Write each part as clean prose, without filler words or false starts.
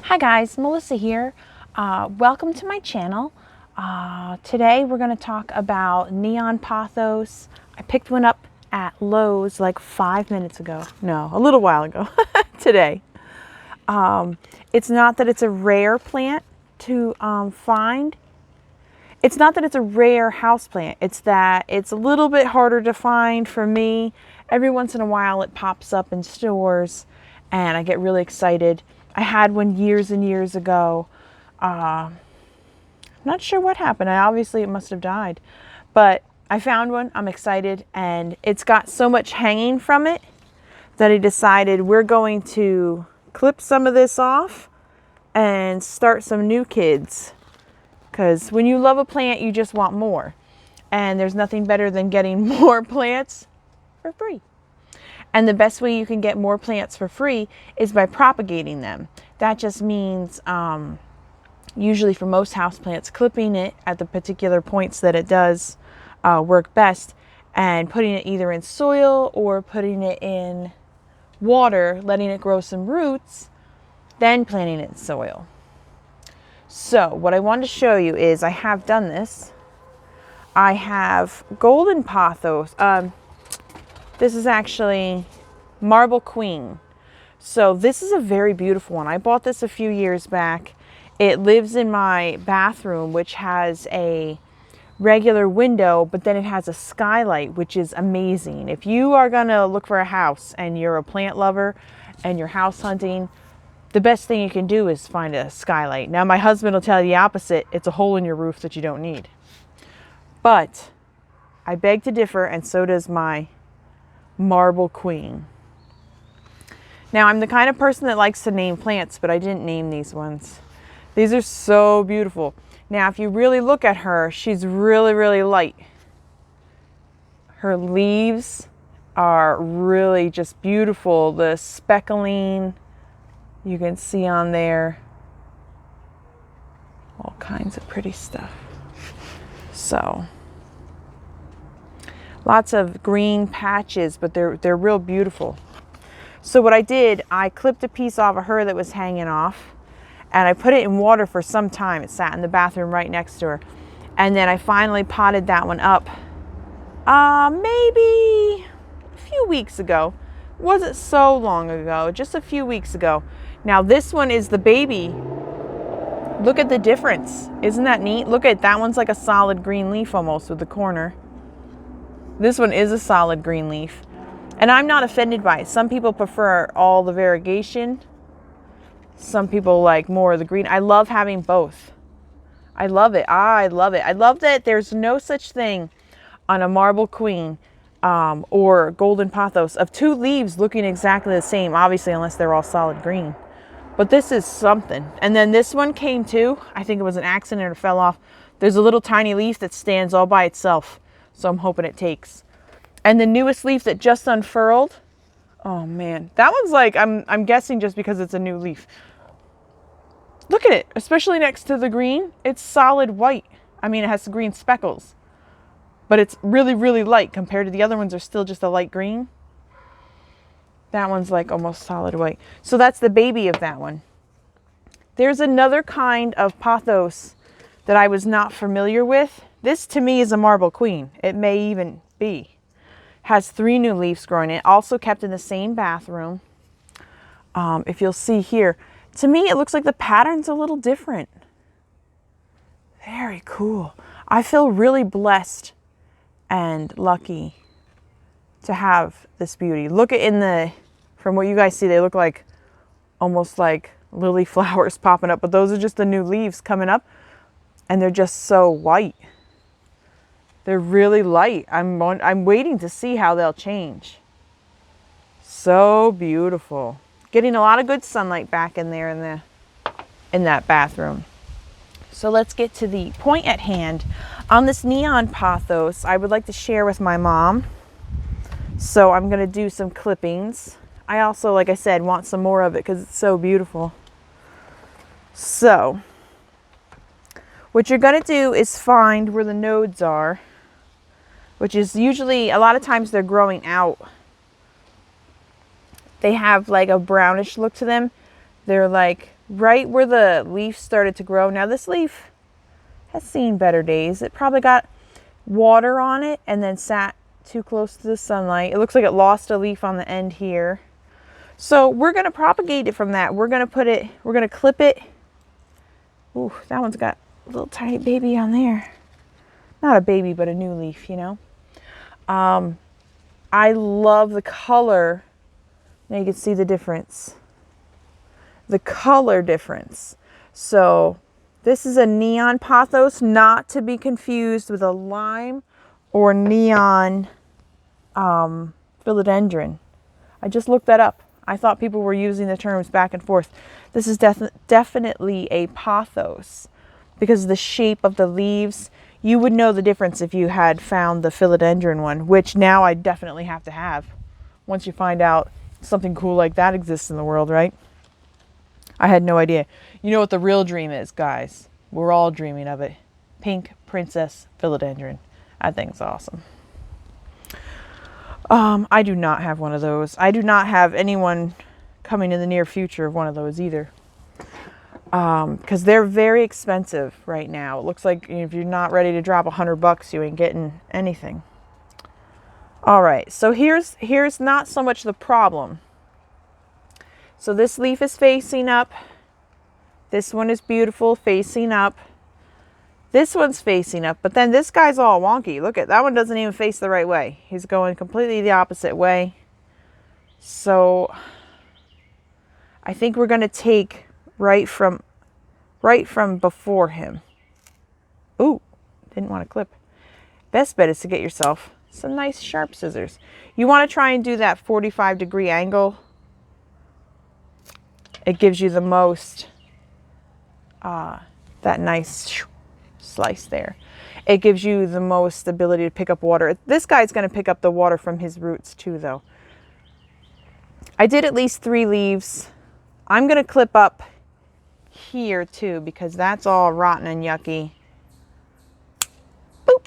Hi guys, Melissa here. Welcome to my channel. Today we're going to talk about neon pothos. I picked one up at Lowe's like 5 minutes ago. No, a little while ago today. It's not that it's a rare plant to find. It's not that it's a rare house plant. It's that it's a little bit harder to find for me. Every once in a while it pops up in stores and I get really excited. I had one years and years ago. I'm not sure what happened. Obviously it must have died, but I found one. I'm excited, and it's got so much hanging from it that I decided we're going to clip some of this off and start some new kids. Because when you love a plant, you just want more. And there's nothing better than getting more plants for free. And the best way you can get more plants for free is by propagating them. That just means, usually for most houseplants, clipping it at the particular points that it does work best, and putting it either in soil or putting it in water, letting it grow some roots, then planting it in soil. So what I wanted to show you is I have done this. I have golden pothos. This is actually Marble Queen. So this is a very beautiful one. I bought this a few years back. It lives in my bathroom, which has a regular window, but then it has a skylight, which is amazing. If you are gonna look for a house and you're a plant lover and you're house hunting, the best thing you can do is find a skylight. Now my husband will tell you the opposite. It's a hole in your roof that you don't need. But I beg to differ, and so does my Marble Queen. Now I'm the kind of person that likes to name plants, but I didn't name these ones. These are so beautiful. Now if you really look at her, she's really, really light. Her leaves are really just beautiful. The speckling you can see on there. All kinds of pretty stuff. So lots of green patches, but they're real beautiful. So what I did, I clipped a piece off of her that was hanging off, and I put it in water for some time. It sat in the bathroom right next to her. And then I finally potted that one up maybe a few weeks ago. It wasn't so long ago, just a few weeks ago. Now this one is the baby. Look at the difference. Isn't that neat? Look at that one's like a solid green leaf almost with the corner. This one is a solid green leaf. And I'm not offended by it. Some people prefer all the variegation. Some people like more of the green. I love having both. I love it. I love it. I love that there's no such thing on a Marble Queen or golden pothos of two leaves looking exactly the same, obviously, unless they're all solid green. But this is something. And then this one came too. I think it was an accident or fell off. There's a little tiny leaf that stands all by itself. So I'm hoping it takes. And the newest leaf that just unfurled, oh man, that one's like, I'm guessing just because it's a new leaf. Look at it, especially next to the green. It's solid white. I mean, it has green speckles, but it's really, really light compared to the other ones are still just a light green. That one's like almost solid white. So that's the baby of that one. There's another kind of pothos that I was not familiar with. This to me is a Marble Queen. It may even be. Has 3 new leaves growing in it, also kept in the same bathroom. If you'll see here, to me it looks like the pattern's a little different. Very cool. I feel really blessed and lucky to have this beauty. Look at from what you guys see, they look like almost like lily flowers popping up, but those are just the new leaves coming up, and they're just so white. They're really light. I'm waiting to see how they'll change. So beautiful. Getting a lot of good sunlight back in there in that bathroom. So let's get to the point at hand. On this neon pothos, I would like to share with my mom. So I'm going to do some clippings. I also, like I said, want some more of it because it's so beautiful. So what you're going to do is find where the nodes are, which is usually, a lot of times they're growing out. They have like a brownish look to them. They're like right where the leaf started to grow. Now this leaf has seen better days. It probably got water on it and then sat too close to the sunlight. It looks like it lost a leaf on the end here. So we're going to propagate it from that. We're going to clip it. Ooh, that one's got a little tiny baby on there. Not a baby, but a new leaf, you know. I love the color. Now you can see the difference. The color difference. So this is a neon pothos, not to be confused with a lime or neon philodendron. I just looked that up. I thought people were using the terms back and forth. This is definitely a pothos because of the shape of the leaves. You would know the difference if you had found the philodendron one, which now I definitely have to have once you find out something cool like that exists in the world, right? I had no idea. You know what the real dream is, guys? We're all dreaming of it. Pink Princess Philodendron. That thing's awesome. I do not have one of those. I do not have anyone coming in the near future of one of those either. Because they're very expensive right now. It looks like if you're not ready to drop $100, you ain't getting anything. All right, so here's not so much the problem. So this leaf is facing up. This one is beautiful, facing up. This one's facing up, but then this guy's all wonky. Look at that one, doesn't even face the right way. He's going completely the opposite way. So I think we're going to take right from before him. Ooh, didn't want to clip. Best bet is to get yourself some nice sharp scissors. You want to try and do that 45-degree angle. It gives you the most, that nice slice there. It gives you the most ability to pick up water. This guy's going to pick up the water from his roots too, though. I did at least 3 leaves. I'm going to clip up here too because that's all rotten and yucky. Boop.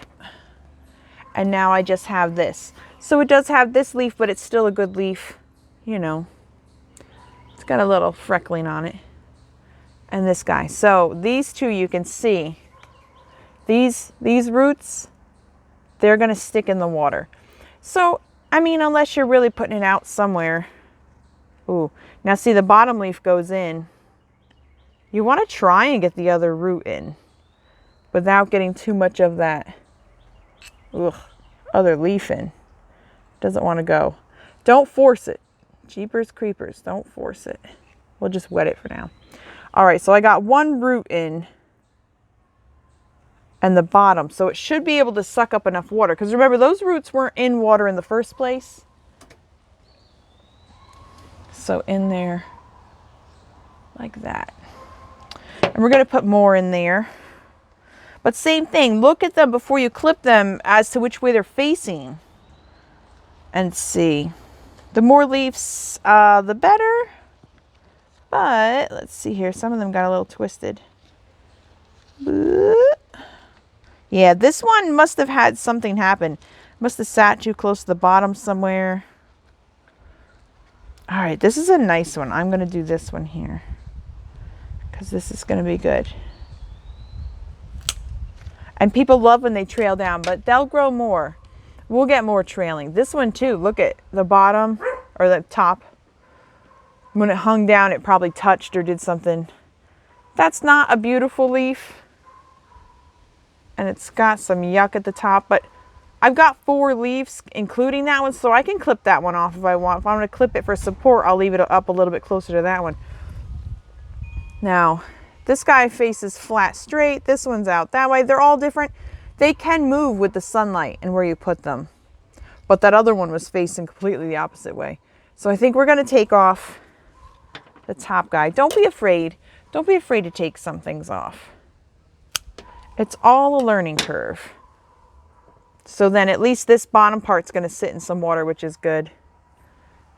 And now I just have this. So it does have this leaf, but it's still a good leaf, you know. It's got a little freckling on it. And this guy. So these two you can see. These roots, they're going to stick in the water. So, I mean, unless you're really putting it out somewhere. Ooh. Now see, the bottom leaf goes in. You want to try and get the other root in without getting too much of that other leaf in. Doesn't want to go. Don't force it. Jeepers creepers, don't force it. We'll just wet it for now. All right, so I got one root in and the bottom, so it should be able to suck up enough water, because remember, those roots weren't in water in the first place. So in there like that. And we're going to put more in there. But same thing, look at them before you clip them as to which way they're facing. And see. The more leaves, the better. But let's see here. Some of them got a little twisted. Yeah, this one must have had something happen. Must have sat too close to the bottom somewhere. All right, this is a nice one. I'm going to do this one here, because this is going to be good. And people love when they trail down, but they'll grow more. We'll get more trailing. This one too, look at the bottom or the top. When it hung down, it probably touched or did something. That's not a beautiful leaf. And it's got some yuck at the top, but I've got 4 leaves, including that one, so I can clip that one off if I want. If I'm going to clip it for support, I'll leave it up a little bit closer to that one. Now, this guy faces flat straight. This one's out that way. They're all different. They can move with the sunlight and where you put them. But that other one was facing completely the opposite way. So I think we're going to take off the top guy. Don't be afraid. Don't be afraid to take some things off. It's all a learning curve. So then at least this bottom part's going to sit in some water, which is good.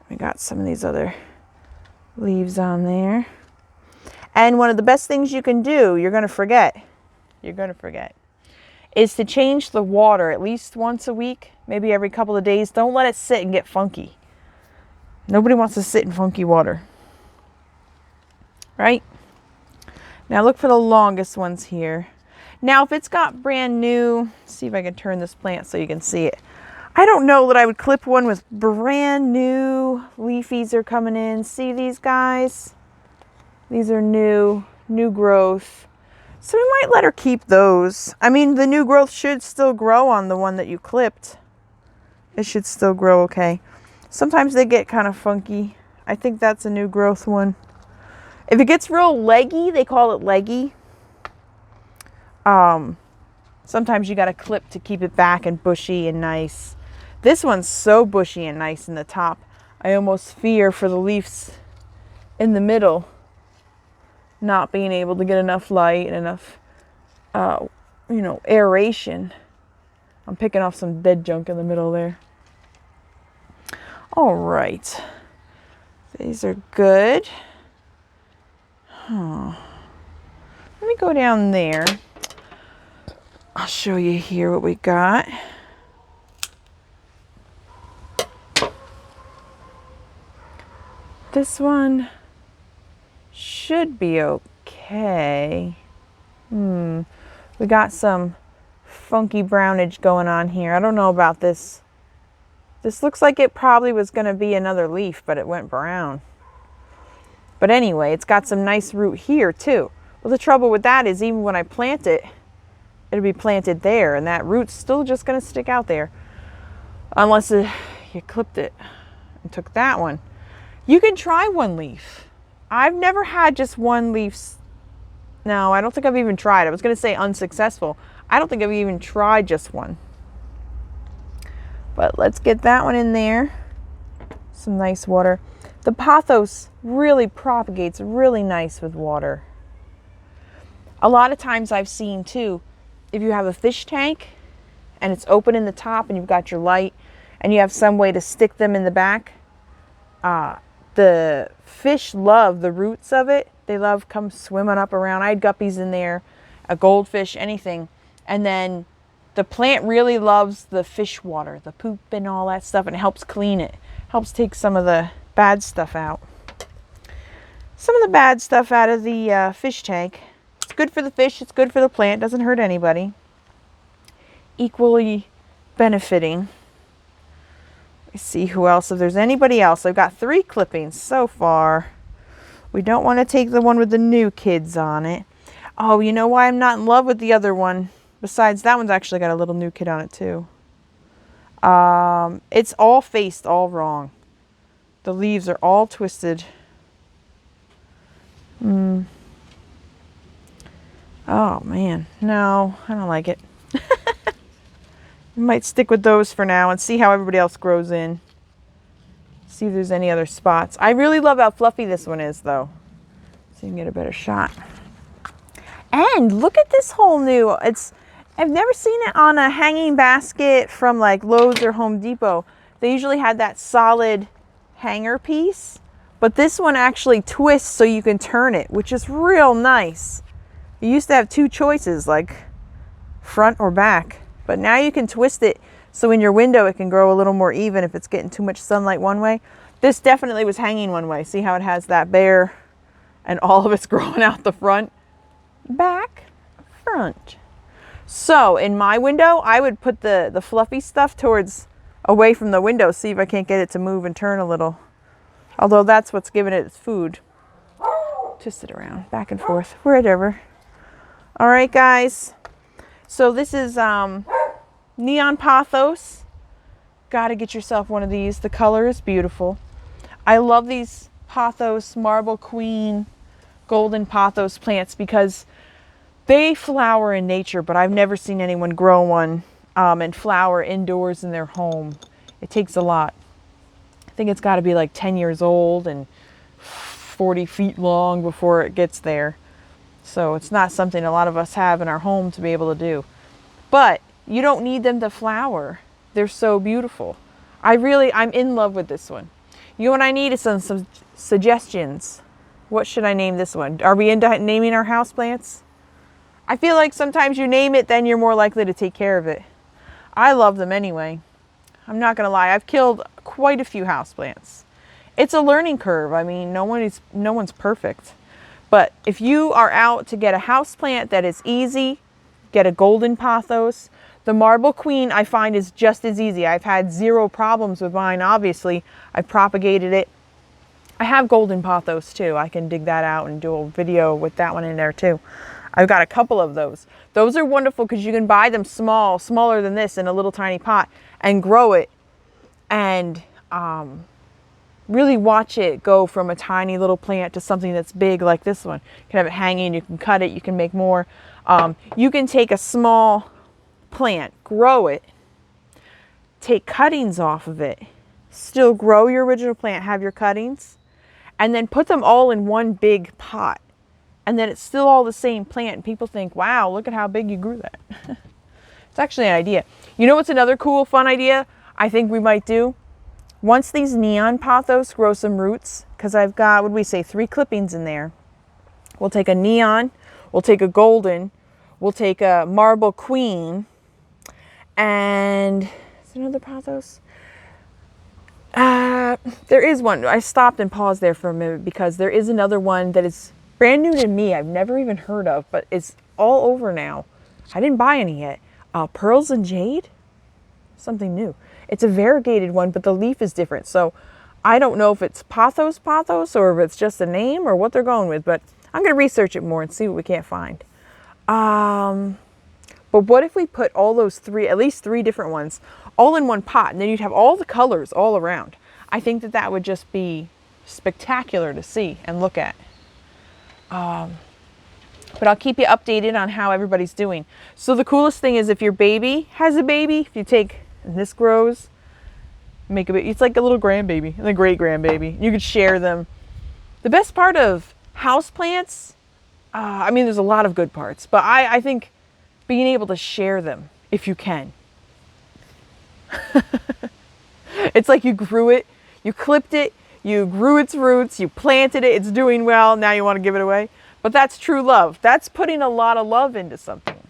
We got some of these other leaves on there. And one of the best things you can do, you're going to forget, is to change the water at least once a week, maybe every couple of days. Don't let it sit and get funky. Nobody wants to sit in funky water. Right? Now look for the longest ones here. Now if it's got brand new, see if I can turn this plant so you can see it. I don't know that I would clip one with brand new leafies are coming in. See these guys? These are new growth. So we might let her keep those. I mean, the new growth should still grow on the one that you clipped. It should still grow okay. Sometimes they get kind of funky. I think that's a new growth one. If it gets real leggy, they call it leggy. Sometimes you got to clip to keep it back and bushy and nice. This one's so bushy and nice in the top. I almost fear for the leaves in the middle not being able to get enough light and enough, you know, aeration. I'm picking off some dead junk in the middle there. All right. These are good. Let me go down there. I'll show you here what we got. This one should be okay. We got some funky brownage going on here. I don't know about this. This looks like it probably was going to be another leaf, but it went brown. But anyway, it's got some nice root here too. Well, the trouble with that is even when I plant it, it'll be planted there, and that root's still just going to stick out there. Unless you clipped it and took that one. You can try one leaf. I've never had just one leaf. No, I don't think I've even tried. I was going to say unsuccessful. I don't think I've even tried just one. But let's get that one in there. Some nice water. The pothos really propagates really nice with water. A lot of times I've seen too, if you have a fish tank and it's open in the top and you've got your light and you have some way to stick them in the back, the fish love the roots of it. They love come swimming up around. I had guppies in there, a goldfish, anything. And then the plant really loves the fish water, the poop and all that stuff, and it helps clean it. Helps take some of the bad stuff out. Some of the bad stuff out of the fish tank. It's good for the fish, it's good for the plant, doesn't hurt anybody. Equally benefiting. Let's see who else, if there's anybody else. I've got 3 clippings so far. We don't want to take the one with the new kids on it. Oh, you know why I'm not in love with the other one? Besides, that one's actually got a little new kid on it too. It's all faced all wrong. The leaves are all twisted. Oh man, no, I don't like it. We might stick with those for now and see how everybody else grows in. See if there's any other spots. I really love how fluffy this one is though. So you can get a better shot. And look at this whole new, I've never seen it on a hanging basket from like Lowe's or Home Depot. They usually had that solid hanger piece, but this one actually twists so you can turn it, which is real nice. You used to have 2 choices, like front or back, but now you can twist it so in your window it can grow a little more even if it's getting too much sunlight one way. This definitely was hanging one way. See how it has that bare and all of it's growing out the front, back, front. So in my window, I would put the fluffy stuff towards away from the window, see if I can't get it to move and turn a little. Although that's what's giving it its food. Twist it around, back and forth, wherever. All right, guys. So this is neon pothos. Got to get yourself one of these. The color is beautiful. I love these pothos, marble queen, golden pothos plants because they flower in nature, but I've never seen anyone grow one and flower indoors in their home. It takes a lot. I think it's got to be like 10 years old and 40 feet long before it gets there. So it's not something a lot of us have in our home to be able to do. But you don't need them to flower. They're so beautiful. I'm in love with this one. You know what I need is some suggestions. What should I name this one? Are we into naming our houseplants? I feel like sometimes you name it, then you're more likely to take care of it. I love them anyway. I'm not gonna lie, I've killed quite a few houseplants. It's a learning curve. I mean, no one's perfect. But if you are out to get a house plant that is easy, get a golden pothos. The marble queen I find is just as easy. I've had zero problems with mine, obviously. I've propagated it. I have golden pothos too. I can dig that out and do a video with that one in there too. I've got a couple of those. Those are wonderful because you can buy them small, smaller than this in a little tiny pot and grow it and really watch it go from a tiny little plant to something that's big like this one. You can have it hanging, you can cut it, you can make more. You can take a small plant, grow it, take cuttings off of it, still grow your original plant, have your cuttings, and then put them all in one big pot. And then it's still all the same plant. And people think, wow, look at how big you grew that. It's actually an idea. You know what's another cool, fun idea I think we might do? Once these neon pothos grow some roots, because I've got, what do we say, 3 clippings in there. We'll take a neon, we'll take a golden, we'll take a marble queen, and is there another pothos? There is one. I stopped and paused there for a minute because there is another one that is brand new to me. I've never even heard of, but it's all over now. I didn't buy any yet. Pearls and Jade? Something new. It's a variegated one, but the leaf is different. So I don't know if it's pothos or if it's just a name or what they're going with, but I'm going to research it more and see what we can't find. But what if we put all those 3, at least 3 different ones, all in one pot, and then you'd have all the colors all around. I think that that would just be spectacular to see and look at. But I'll keep you updated on how everybody's doing. So the coolest thing is if your baby has a baby, if you take, and this grows, make a baby, it's like a little grandbaby and a great grandbaby. You could share them. The best part of house plants, I mean, there's a lot of good parts, but I think being able to share them if you can. It's like you grew it, you clipped it, you grew its roots, you planted it, it's doing well, now you want to give it away. But that's true love. That's putting a lot of love into something.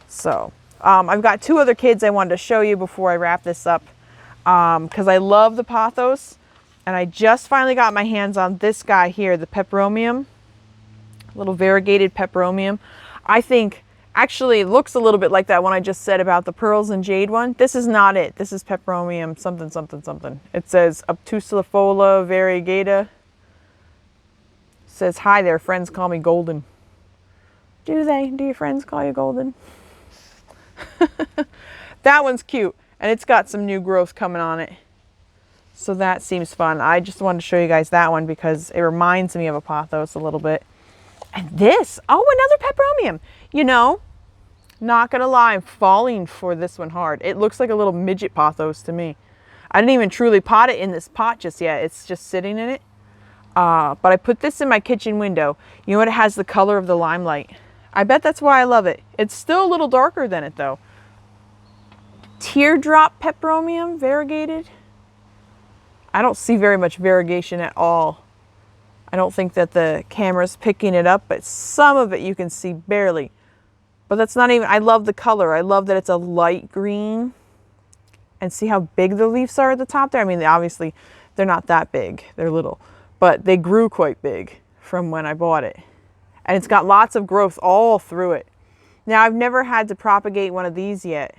So I've got 2 other kids I wanted to show you before I wrap this up because I love the pothos. And I just finally got my hands on this guy here, the peperomium, little variegated peperomium. I think actually it looks a little bit like that one I just said about the pearls and jade one. This is not it. This is peperomium something something something. It says obtusifolia variegata. Says, hi there, friends call me Golden. Do they? Do your friends call you Golden? That one's cute, and it's got some new growth coming on it. So that seems fun. I just wanted to show you guys that one because it reminds me of a pothos a little bit. And this, oh, another peperomium. You know, not gonna lie, I'm falling for this one hard. It looks like a little midget pothos to me. I didn't even truly pot it in this pot just yet. It's just sitting in it. But I put this in my kitchen window. You know what? It has the color of the limelight. I bet that's why I love it. It's still a little darker than it though. Teardrop peperomium, variegated. I don't see very much variegation at all. I don't think that the camera's picking it up, but some of it you can see barely. But that's not even, I love the color. I love that it's a light green. And see how big the leaves are at the top there? I mean, obviously they're not that big. They're little. But they grew quite big from when I bought it. And it's got lots of growth all through it. Now, I've never had to propagate one of these yet.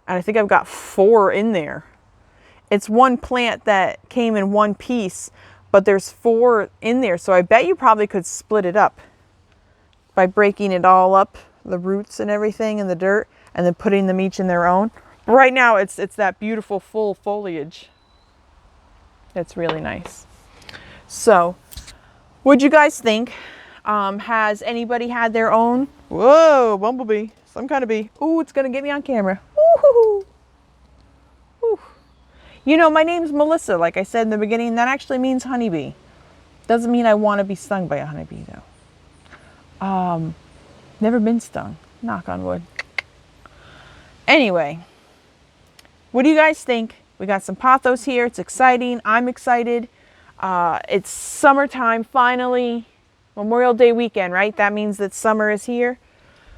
And I think I've got 4 in there. It's one plant that came in one piece, but there's 4 in there. So I bet you probably could split it up by breaking it all up, the roots and everything in the dirt, and then putting them each in their own. But right now, it's that beautiful full foliage. It's really nice. So, what'd you guys think? Has anybody had their own? Whoa, bumblebee, some kind of bee. Ooh, it's gonna get me on camera. Ooh. Ooh. You know, my name's Melissa, like I said in the beginning, that actually means honeybee. Doesn't mean I want to be stung by a honeybee though. Never been stung, knock on wood. Anyway, what do you guys think? We got some pothos here, it's exciting, I'm excited. It's summertime finally, Memorial Day weekend, right? That means that summer is here.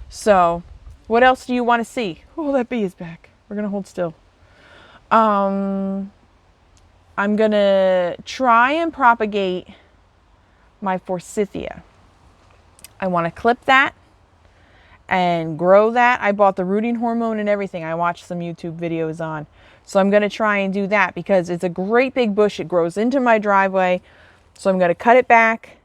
So what else do you want to see? Oh, that bee is back. We're going to hold still. I'm going to try and propagate my forsythia. I want to clip that and grow that. I bought the rooting hormone and everything. I watched some YouTube videos on. So I'm going to try and do that because it's a great big bush. It grows into my driveway. So I'm going to cut it back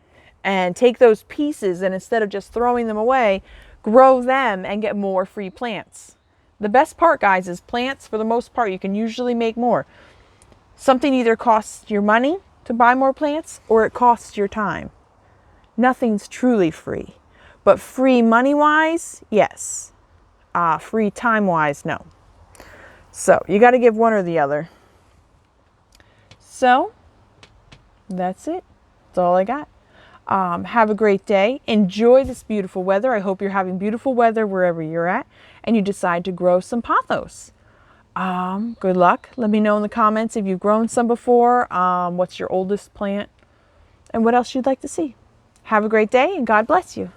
and take those pieces, and instead of just throwing them away, grow them and get more free plants. The best part, guys, is plants, for the most part, you can usually make more. Something either costs your money to buy more plants or it costs your time. Nothing's truly free. But free money-wise, yes. Free time-wise, no. So you got to give one or the other. So that's it. That's all I got. Have a great day. Enjoy this beautiful weather. I hope you're having beautiful weather wherever you're at and you decide to grow some pothos. Good luck. Let me know in the comments if you've grown some before, what's your oldest plant, and what else you'd like to see. Have a great day and God bless you.